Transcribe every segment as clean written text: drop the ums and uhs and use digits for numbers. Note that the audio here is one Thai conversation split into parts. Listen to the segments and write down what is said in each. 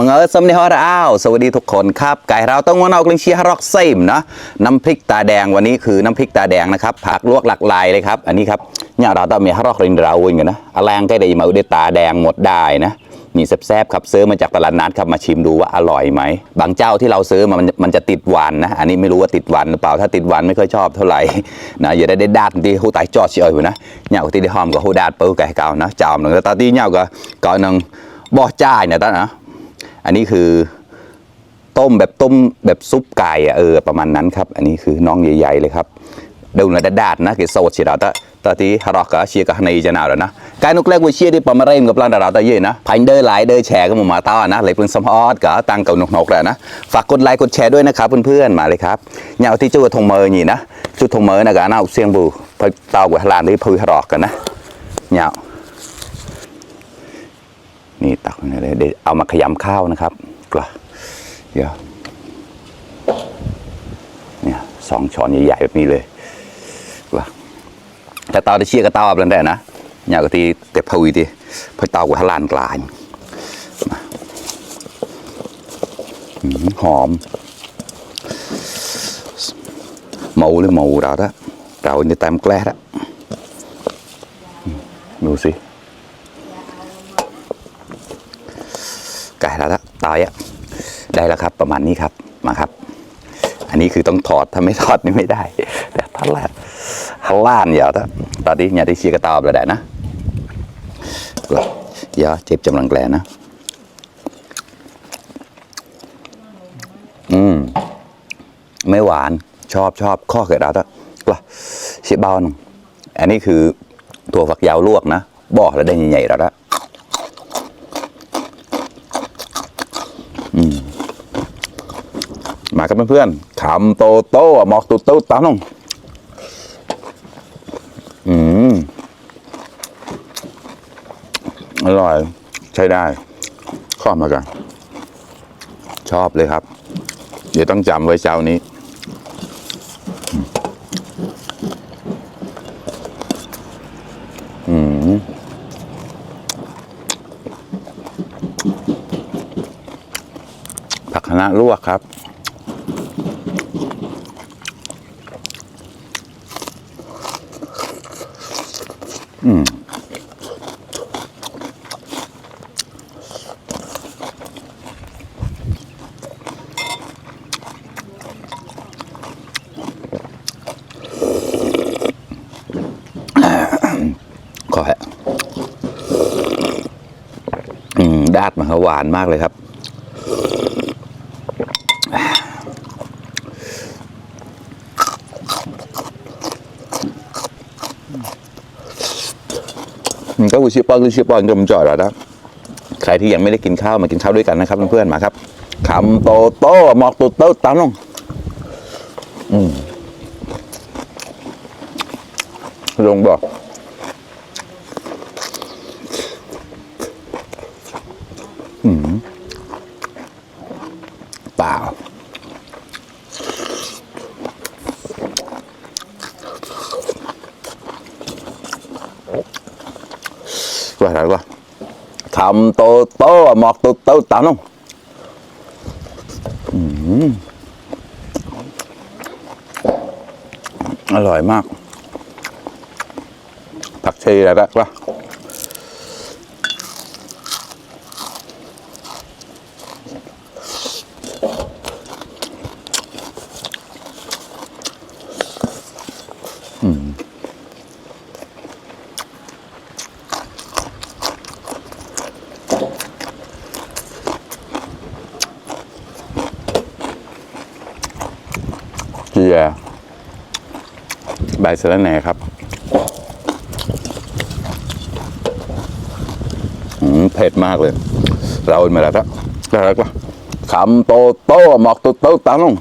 มึงสมเด็จฮอร์อ้าวสวัสดีทุกคนครับไก่เราต้องวันเอากลิ่นเชียร์ร็อกเซมนะน้ำพริกตาแดงวันนี้คือน้ำพริกตาแดงนะครับผักลวกหลากหลายเลยครับอันนี้ครับเนี่ยเราต้องมีฮารอกรินเราอย่างเงี้ยนะอะไรก็ได้มาด้วยตาแดงหมดได้นะมีแซ่บๆครับซื้อมาจากตลาดนัดครับมาชิมดูว่าอร่อยไหมบางเจ้าที่เราซื้อมันจะติดหวานนะอันนี้ไม่รู้ว่าติดหวานหรือเปล่าถ้าติดหวานไม่ค่อยชอบเท่าไหร่นะอย่าได้ดาดที่หูตายจอดเฉยอยู่นะเนี่ยที่ได้หอมกับหูดาดเปิ้ลไก่เก่านะจอมหนึ่งตาที่เนี่ยก็หนึ่งบ่อจ่ายเนี่ยตานะอันนี้คือต้มแบบซุปไก่ประมาณนั้นครับอันนี้คือน้องใหญ่ๆเลยครับดูนะดาดนะคือโซดเสียแล้วตอนที่ฮารอกก็เชียร์กับในจะหนาวแล้วนะการนุกเล็กวิเชียร์ที่ประมาณเริ่มกับเราดาราตาเย่นะพันเดอร์ไลน์เดอร์แชร์ก็มาต้านะเลยเป็นสมอดกับตังเก่านกๆแล้วนะฝากกดไลค์กดแชร์ด้วยนะครับเพื่อนๆมาเลยครับเนี่ยที่จุดทงเมย์นี่นะจุดทงเมย์นะกันเอาเสียงบูพอเตากับฮาลานที่พูดฮารอกกันนะเนี่ยนี่ตักนี่เลยเดี๋ยวเอามาขยำข้าวนะครับกล่ะเดี๋ยวเนี่ย2 ช้อนใหญ่ๆแบบนี้เลยกล่ะแต่เตาได้เชียร์กับเตาแบบนั้นได้นะเนี่ยก็ที่เตะพูดที่พอเตากับฮาลานกลายหอมหมูหรือหมูเราđóเราจะตามแกล้đóดูสิไก่แล้วตายได้แล้วครับประมาณนี้ครับมาครับอันนี้คือต้องถอดถ้าไม่ถอดนี่ไม่ได้แต่ถ้าแหละฮาล้านอย่าตอนนี้อย่าได้เชียร์กระตอบเลยนะอย่าเจ็บจำลังแกลนะไม่หวานชอบข้อเกิดแล้วก็เชียบเบาหนึ่งอันนี้คือถั่วฝักยาวลวกนะบอกแล้วได้ใหญ่ๆแล้วมาครับเพื่อนๆคำโตโต้หมอกตุ๊ดตามลงอร่อยใช้ได้ข้อมากันชอบเลยครับเดี๋ยวต้องจำไว้เจ้านี้ผักคะน้าลวกครับขอฮะดาดมันหวานมากเลยครับก็วิชิปอนก็มันจ่อยแล้วนะใครที่ยังไม่ได้กินข้าวมากินข้าวด้วยกันนะครับเพื่อนๆมาครับคำโตโต้หมอกตุ๊ดตามลงลงบอกเปล่าว่าอะไรวะคำโตหมอกตุ๊ดตามลงอร่อยมากผักชีอะไรก็เจียใบสะระแหน่ครับเผ็ดมากเลยเราเอามาแล้วก็คำโตหมอกตุ๊ดตามลง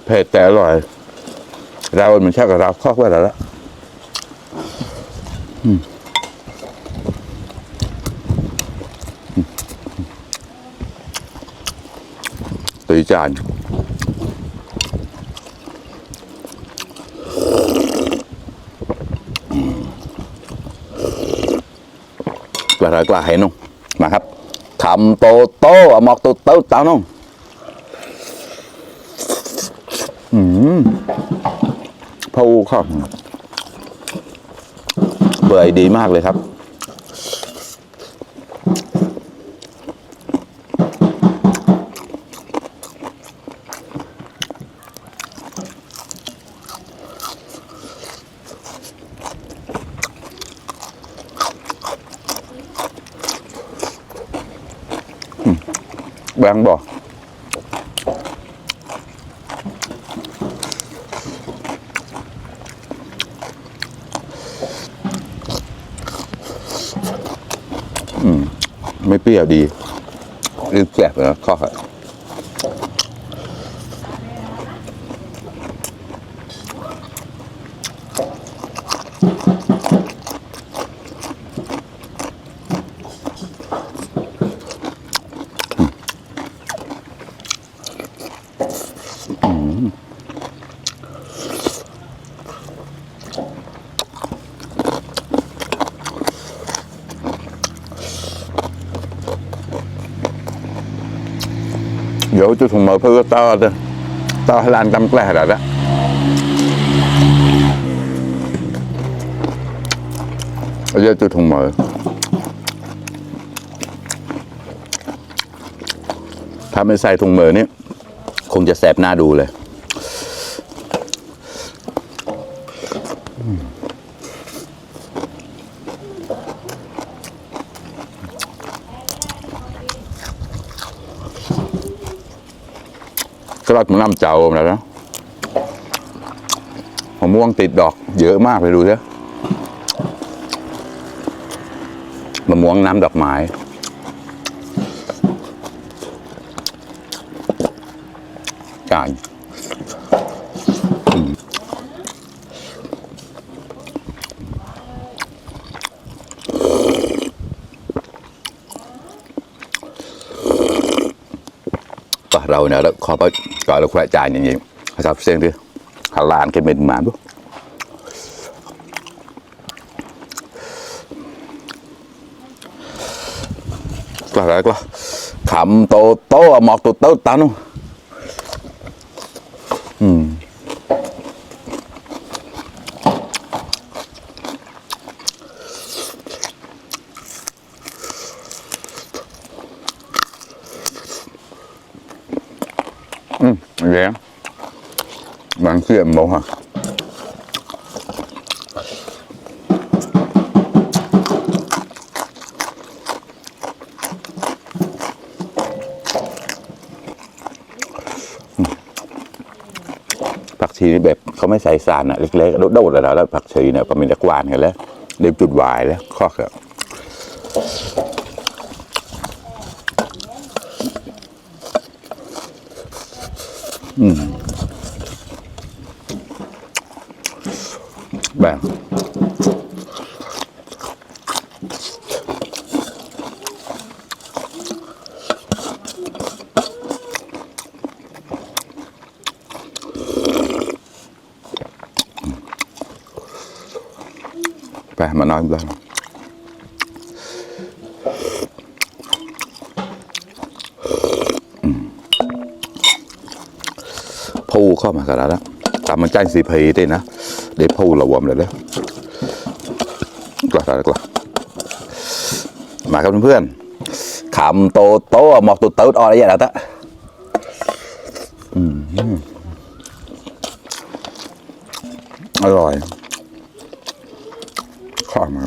เผ็ดแต่อร่อยเรามันแช่กับเราครอบไว้แล้วตีจาน là thật là hay không màครับคำโตโตหมอกโตโตเต้าน้องพูครับเปื่อยดีมากเลยครับแบงบอกไม่เปรี้ยวดีรีบแสบเลยนะข้อครับเดี๋ยวจะถุงมือเพื่อต่อให้ร้านตำแกล้แล้วนะเดี๋ยวจะถุงมือถ้าไม่ใส่ถุงมือนี่คงจะแสบหน้าดูเลยก็รัดมันน้ำเจ้าแล้วนะมะม่วงติดดอกเยอะมากเลยดูสิมะม่วงน้ำดอกไม้การเราเนี่ยแล้วขอไปก่อนเราแขวะจานอย่างนี้ครับเสียงดิหาลานกันเป็นหมาปุ๊บก็อะไรก็ขำโตโตหมอกโตโตตานุ่เลี้ยงบางเสียมบอกฮะผักชีนี่แบบเขาไม่ใส่สารอ่ะเล็กๆโดดๆแล้วผักชีเนี่ยก็มีแต่กวานกันแล้วเด็บจุดวายแล้วข้อครับแบบไปมาน้อยบ้างพูเข้ามากันแล้วตามมันใจสีพีได้นะเดี๋ยวพูระวมเลยเลยกลับมาครับเพื่อนขำโตโตหมอกโตโตอะไรอย่างนั้นอร่อยข้าวมา